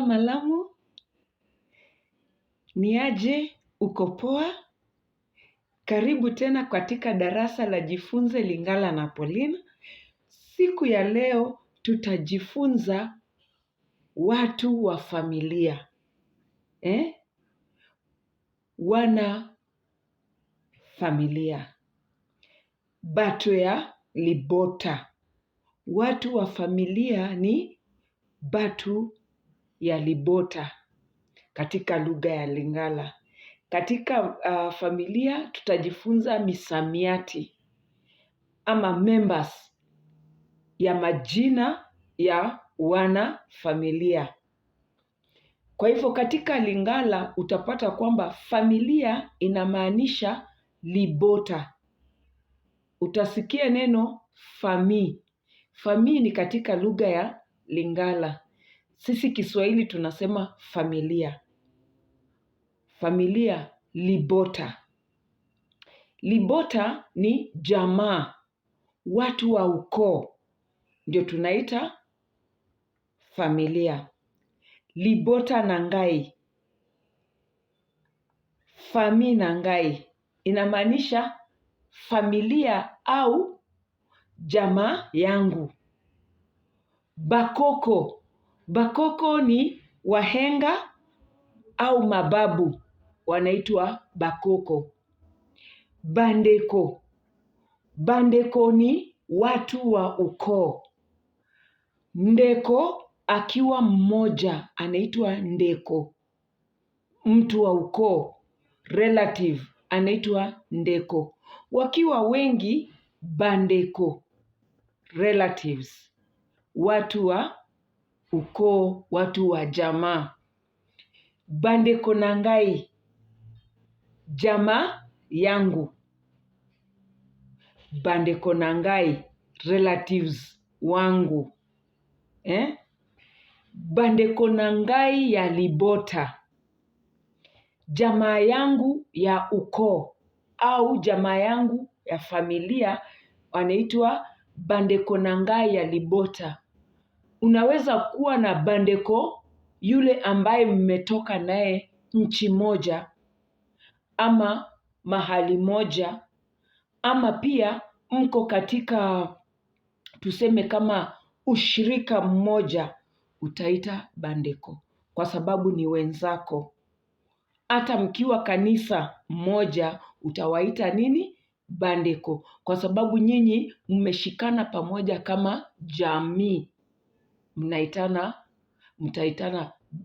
malamu? Ni aje, uko poa? Karibu tena katika darasa la Jifunze Lingala na Pauline. Siku ya leo tutajifunza watu wa familia. Wana familia. BATO ya libota. Watu wa familia ni BATO ya libota katika lugha ya Lingala. Katika familia tutajifunza misamiati ama members ya majina ya wana familia. Kwa hivyo katika Lingala utapata kwamba familia inamaanisha libota. Utasikia neno fami. Fami ni katika lugha ya Lingala. Sisi Kiswahili tunasema familia. Familia libota. Libota ni jamaa, watu wa ukoo. Ndio tunaita familia. Libota na ngai. Fami na ngai. Inamaanisha familia au jamaa yangu. Bakoko. Bakoko ni wahenga au mababu. Wanaitwa bakoko. Bandeko. Bandeko ni watu wa ukoo. Ndeko akiwa mmoja anaitwa ndeko. Mtu wa ukoo, relative, anaitwa ndeko. Wakiwa wengi, bandeko, relatives. Watu wa ukoo, watu wa jamaa. Bandeko na ngai, jamaa yangu. Bandeko na ngai, relatives wangu. Bandeko na ngai ya libota, jamaa yangu ya ukoo au jamaa yangu ya familia wanaitwa bandeko na ngai ya libota. Unaweza kuwa na bandeko yule ambaye mmetoka naye nchi moja ama mahali moja, ama pia mko katika tuseme kama ushirika mmoja, utaita bandeko kwa sababu ni wenzako. Hata mkiwa kanisa moja utawaita nini? Bandeko, kwa sababu nyinyi mmeshikana pamoja kama jamii.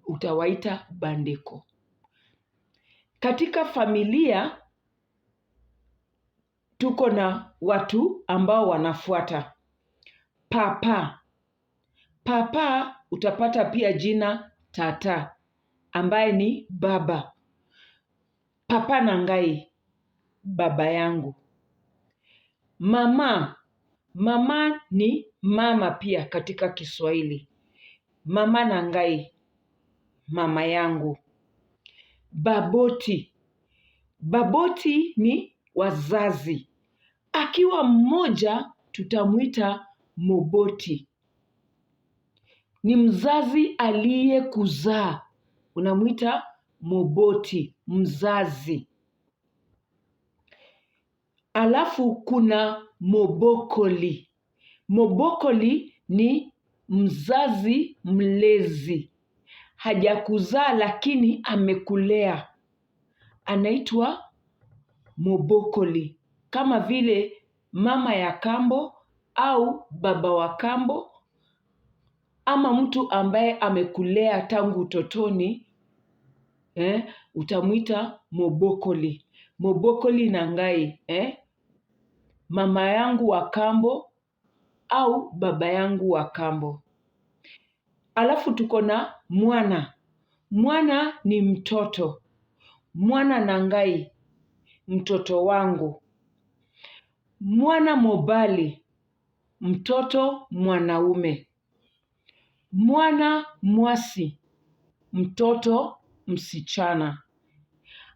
Utawaita bandeko. Katika familia tuko na watu ambao wanafuata. Papa. Papa utapata pia jina tata ambaye ni baba. Papa na ngai, baba yangu. Mama. Mama ni mama pia katika Kiswahili. Mama na ngai, mama yangu. Baboti. Baboti ni wazazi. Akiwa mmoja tutamuita moboti. Ni mzazi aliyekuzaa. Unamuita moboti, mzazi. Alafu kuna mobokoli. Mobokoli ni mzazi mlezi. Hajakuzaa lakini amekulea. Anaitwa mobokoli. Kama vile mama ya kambo au baba wa kambo, ama mtu ambaye amekulea tangu utotoni, utamuita mobokoli. Mobokoli na ngai, mama yangu wa kambo au baba yangu wa kambo. Alafu tuko na mwana. Mwana ni mtoto. Mwana na ngai, mtoto wangu. Mwana mobali, mtoto mwanaume. Mwana mwasi, mtoto msichana.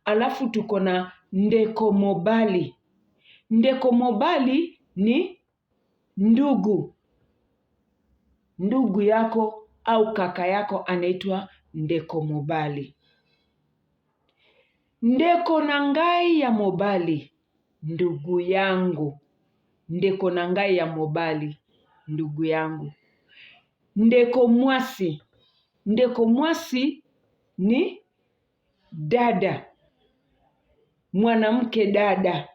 Alafu tuko na ndeko mobali. Ndeko mobali ni ndugu. Ndugu yako au kaka yako anaitwa ndeko mobali. Ndeko na ngai ya mobali, ndugu yangu. Ndeko na ngai ya mobali, ndugu yangu. Ndeko mwasi. Ndeko mwasi ni dada, mwanamke dada.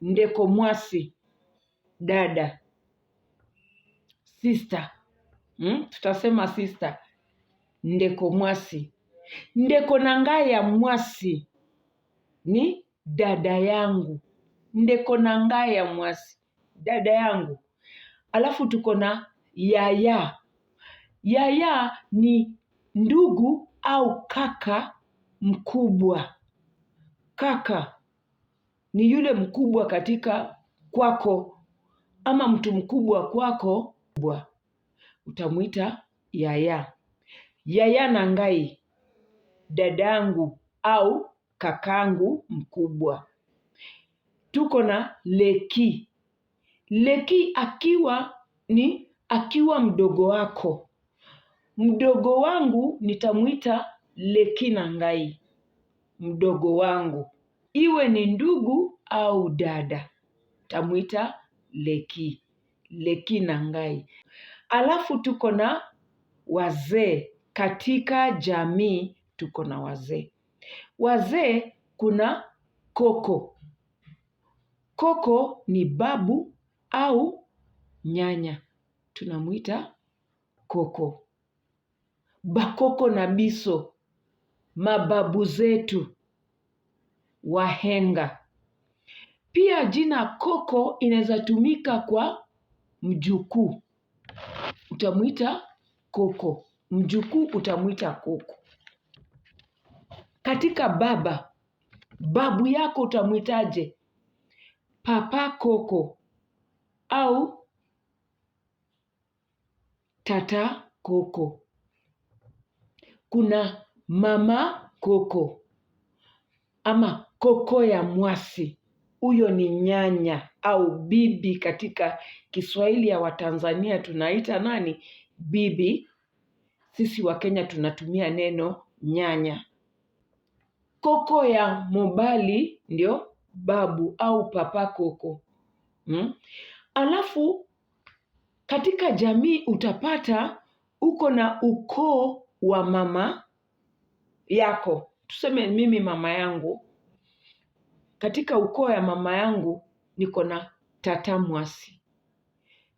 Ndeko mwasi, dada. Sister, tutasema sister. Ndeko mwasi. Ndeko na ngai ya mwasi ni dada yangu. Ndeko na ngai ya mwasi, dada yangu. Alafu tuko na yaya. Yaya ni ndugu au kaka mkubwa. Kaka ni yule mkubwa katika kwako, ama mtu mkubwa kwako, utamuita yaya. Yaya na ngai, dadangu au kakangu mkubwa. Tuko na leki. Leki akiwa mdogo wako. Mdogo wangu nitamuita leki na ngai. Mdogo wangu. Iwe ni ndugu au dada, tamuita leki. Leki na ngai. Alafu tuko na wazee. Katika jamii tuko na wazee. Wazee kuna koko. Koko ni babu au nyanya. Tunamuita koko. Bakoko na biso, mababu zetu, wahenga. Pia jina koko inaweza tumika kwa mjukuu. Utamuita koko. Mjukuu utamuita koko. Katika baba, babu yako utamuitaje? Papa koko au tata koko. Kuna mama koko ama koko ya mwasi. Huyo ni nyanya au bibi. Katika Kiswahili ya Watanzania tunaita nani? Bibi. Sisi wa Kenya tunatumia neno nyanya. Koko ya mobali ndio babu au papa koko. Alafu katika jamii utapata uko na ukoo wa mama yako. Tuseme mimi mama yangu. Katika ukoo ya mama yangu niko na tata mwasi.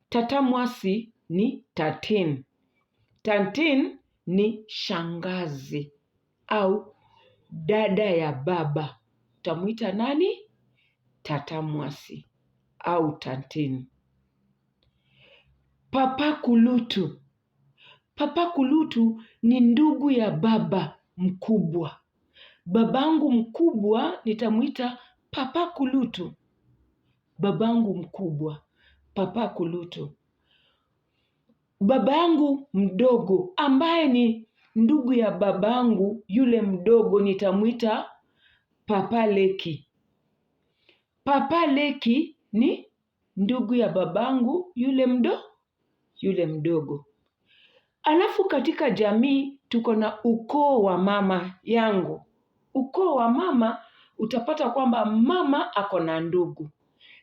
Tata mwasi ni tatin. Tatin ni shangazi au dada ya baba. Utamuita nani? Tata mwasi au tatin. Papa kulutu. Papa kulutu ni ndugu ya baba mkubwa. Babangu mkubwa nitamuita papa kulutu. Babangu mkubwa, papa kulutu. Babangu mdogo ambaye ni ndugu ya babangu yule mdogo nitamuita papa leki. Papa leki ni ndugu ya babangu yule mdogo. Alafu katika jamii tuko na ukoo wa mama yangu. Ukoo wa mama utapata kwamba mama ako na ndugu.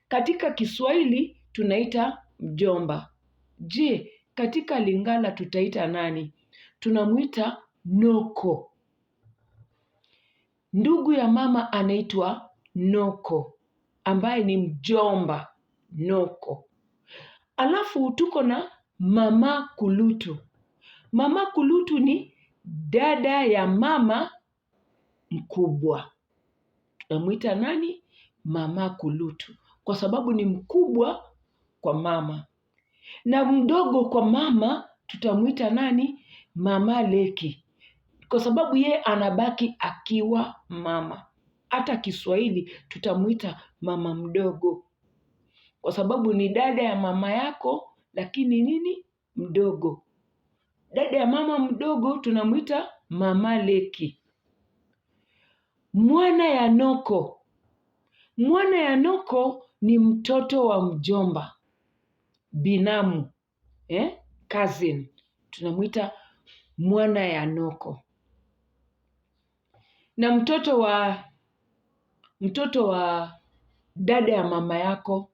Katika Kiswahili tunaita mjomba. Je, katika Lingala tutaita nani? Tunamuita noko. Ndugu ya mama anaitwa noko, ambaye ni mjomba, noko. Alafu tuko na mama kulutu. Mama kulutu ni dada ya mama mkubwa. Tunamuita nani? Mama kulutu. Kwa sababu ni mkubwa kwa mama. Na mdogo kwa mama tutamuita nani? Mama leki. Kwa sababu ye anabaki akiwa mama. Hata Kiswahili tutamuita mama mdogo. Kwa sababu ni dada ya mama yako, lakini nini? Mdogo. Dada ya mama mdogo tunamuita mama leki. Mwana ya noko. Mwana ya noko ni mtoto wa mjomba. Binamu, cousin. Tunamuita mwana ya noko. Na mtoto wa dada ya mama yako,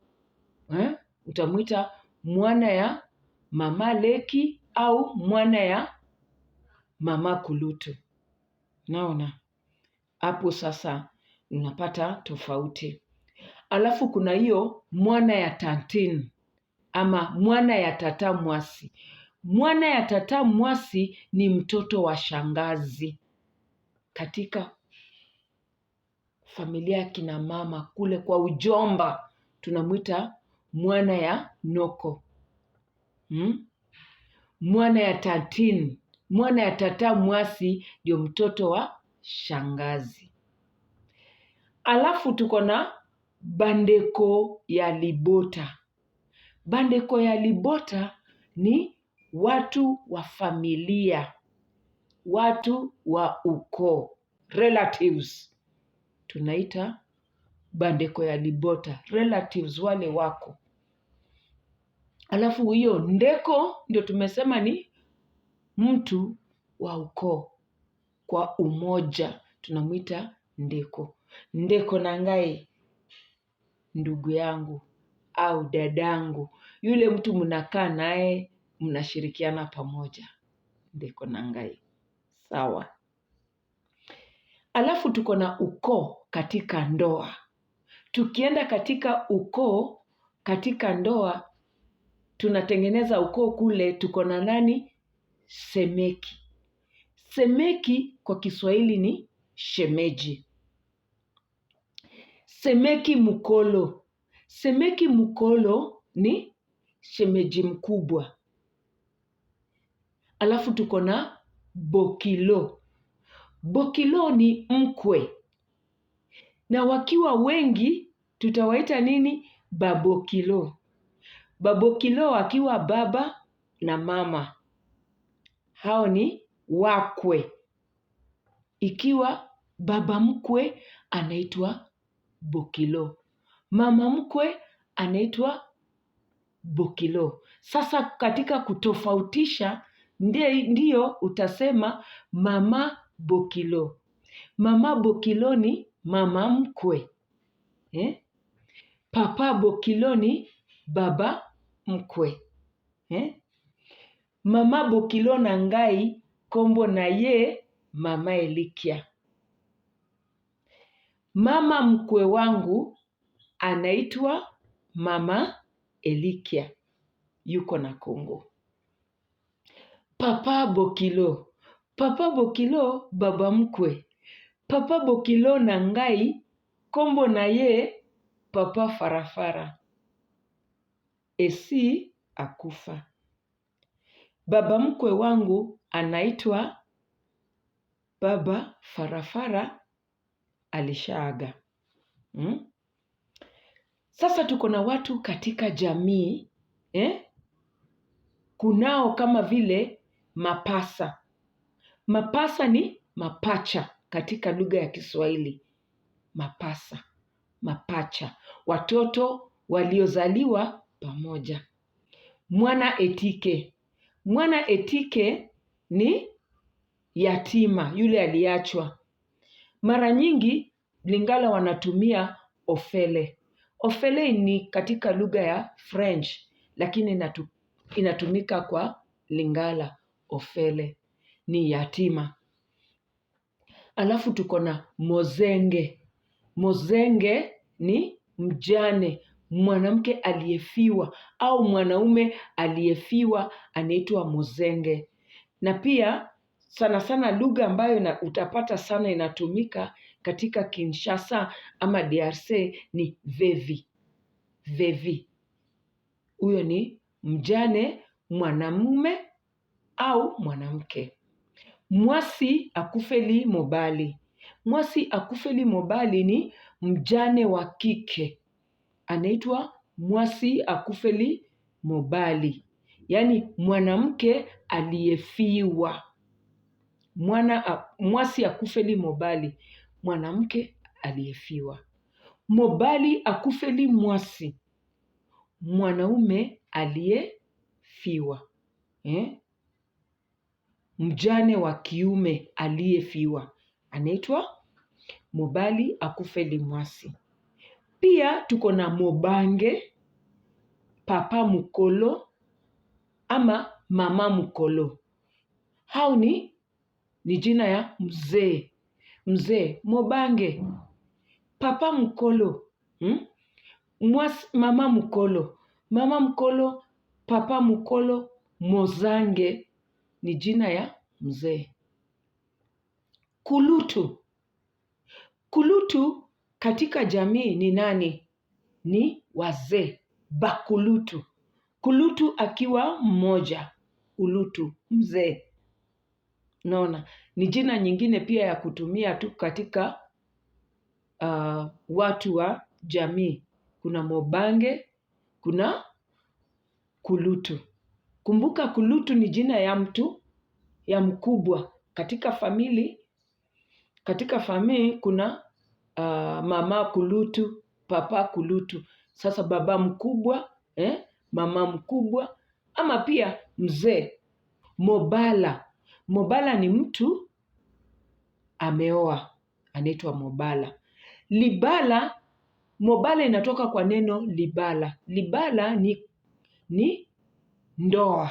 utamuita mwana ya mama leki au mwana ya mama kulutu. Naona hapo sasa unapata tofauti. Alafu kuna hiyo mwana ya tantin ama mwana ya tata mwasi. Mwana ya tata mwasi ni mtoto wa shangazi. Katika familia ya kina mama kule kwa ujomba tunamuita mwana ya noko. Mwana ya tatin, mwana ya tata mwasi ndio mtoto wa shangazi. Alafu tuko na bandeko ya libota. Bandeko ya libota ni watu wa familia, watu wa ukoo, relatives. Tunaita bandeko ya libota, relatives wale wako. Alafu hiyo ndeko ndio tumesema ni mtu wa ukoo kwa umoja. Tunamuita ndeko. Ndeko nangai, ndugu yangu au dadangu. Yule mtu mnakaa naye, mnashirikiana pamoja. Ndeko nangai. Sawa. Alafu tuko na ukoo katika ndoa. Tukienda katika ukoo katika ndoa, tunatengeneza ukoo kule, tuko na nani? Semeki. Semeki kwa Kiswahili ni shemeji. Semeki mukolo. Semeki mukolo ni shemeji mkubwa. Alafu tuko na bokilo. Bokilo ni mkwe. Na wakiwa wengi tutawaita nini? Babokilo. Babokilo wakiwa baba na mama. Hao ni wakwe. Ikiwa baba mkwe anaitwa bokilo. Mama mkwe anaitwa bokilo. Sasa katika kutofautisha ndiyo utasema mama bokilo. Mama bokilo ni mama mkwe. Papa bokilo ni baba mkwe. Mama bokilo na ngai kombo na ye mama Elikia. Mama mkwe wangu anaitwa mama Elikia. Yuko na Kongo. Papa bokilo. Papa bokilo baba mkwe. Papa bokilo na ngai kombo na ye papa farafara. Esi akufa. Baba mkwe wangu anaitwa baba farafara alishaaga. Sasa tuko na watu katika jamii. Kunao kama vile mapasa. Mapasa ni mapacha katika lugha ya Kiswahili. Mapasa, mapacha. Watoto waliozaliwa pamoja. Mwana etike. Mwana etike ni yatima, yule aliachwa. Mara nyingi Lingala wanatumia ofele. Ofele ni katika lugha ya French, lakini inatumika kwa Lingala. Ofele ni yatima. Alafu tuko na mozenge. Mozenge ni mjane, mwanamke aliyefiwa au mwanaume aliyefiwa anaitwa mozenge. Na pia sana sana lugha ambayo utapata sana inatumika katika Kinshasa ama DRC ni vevi. Vevi. Huyo ni mjane, mwanamume au mwanamke. Mwasi akufeli mobali. Mwasi akufeli mobali ni mjane wa kike. Anaitwa mwasi akufeli mobali. Yaani mwanamke aliyefiwa. Mwasi akufeli mobali. Mwanamke aliyefiwa. Mobali akufeli mwasi. Mwanaume aliyefiwa. mjane wa kiume aliyefiwa. Anaitwa mobali akufe limwasi. Pia tuko na mobange, papa mukolo ama mama mukolo. Hao ni jina ya mzee. Mzee, mobange, papa mukolo, mama mukolo. Mama mukolo, papa mukolo, mozange ni jina ya mzee. Kulutu. Kulutu katika jamii ni nani? Ni wazee. Bakulutu. Kulutu akiwa mmoja. Kulutu, mzee. Naona, ni jina nyingine pia ya kutumia tu katika watu wa jamii. Kuna mobange, kuna kulutu. Kumbuka kulutu ni jina ya mtu, ya mkubwa. Katika famili kuna mama kulutu, papa kulutu. Sasa baba mkubwa, mama mkubwa, ama pia mzee. Mobala. Mobala ni mtu ameoa, anaitwa mobala. Libala, mobala inatoka kwa neno libala. Libala ni ndoa.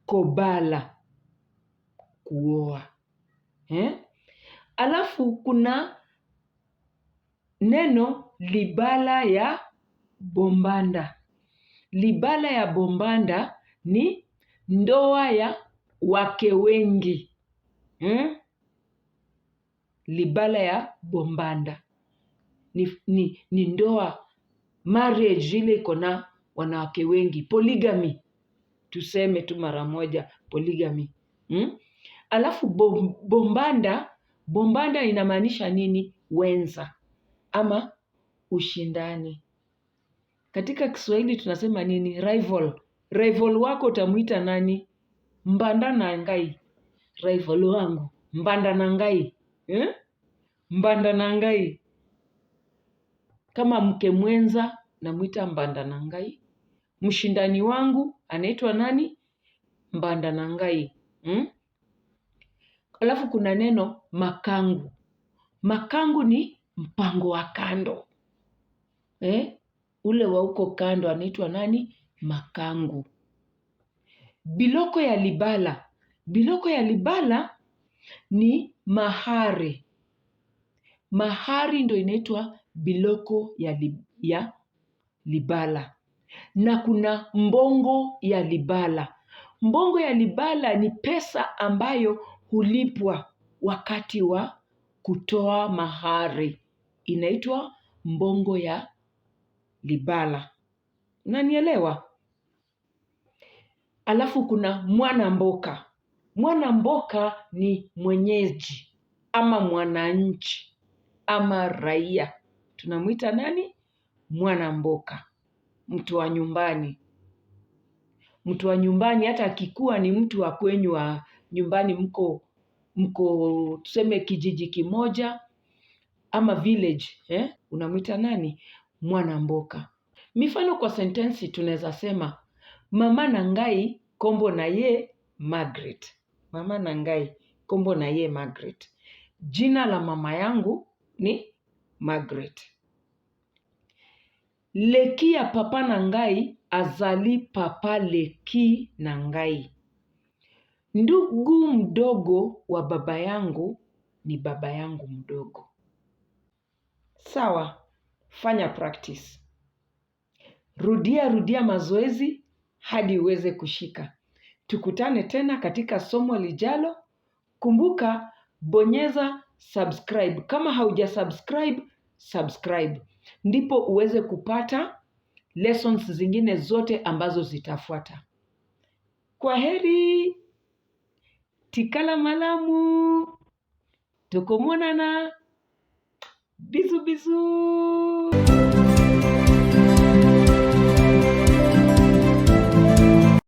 Kobala, kuoa. Alafu kuna neno libala ya bombanda. Libala ya bombanda ni ndoa ya wake wengi. Libala ya bombanda ni ndoa, marriage ile iko na wanawake wengi. Polygamy, tuseme tu mara moja, polygamy. Alafu bombanda inamaanisha nini? Wenza ama ushindani. Katika Kiswahili tunasema nini? Rival. Rival wako utamuita nani? Mbanda na ngai. Rival wangu mbanda na ngai. Mbanda na ngai. Kama mke mwenza namuita mbanda na ngai. Mshindani wangu anaitwa nani? Mbanda na ngai. Alafu kuna neno makangu. Makangu ni mpango wa kando. Ule wa uko kando anaitwa nani? Makangu. Biloko ya libala. Biloko ya libala ni mahari. Mahari ndo inaitwa biloko ya libala. Na kuna mbongo ya libala. Mbongo ya libala ni pesa ambayo hulipwa wakati wa kutoa mahari. Inaitwa mbongo ya libala. Unanielewa? Alafu kuna mwana mboka. Mwana mboka ni mwenyeji ama mwananchi ama raia. Tunamuita nani? Mwana mboka. Mtu wa nyumbani. Mtu wa nyumbani hata akikuwa ni mtu wa kwenyu wa nyumbani, mko tuseme kijiji kimoja ama village, unamuita nani? Mwana mboka. Mifano kwa sentensi tunaweza sema mama na ngai kombo na ye Margaret. Mama na ngai kombo na ye Margaret. Jina la mama yangu ni Margaret. Leki ya papa na ngai azali papa leki na ngai. Ndugu mdogo wa baba yangu ni baba yangu mdogo. Sawa, fanya practice. Rudia mazoezi hadi uweze kushika. Tukutane tena katika somo lijalo. Kumbuka bonyeza subscribe. Kama hauja subscribe, subscribe. Ndipo uweze kupata lessons zingine zote ambazo zitafuata. Kwaheri. Tikala malamu. Tukomonana. Bizu bizu.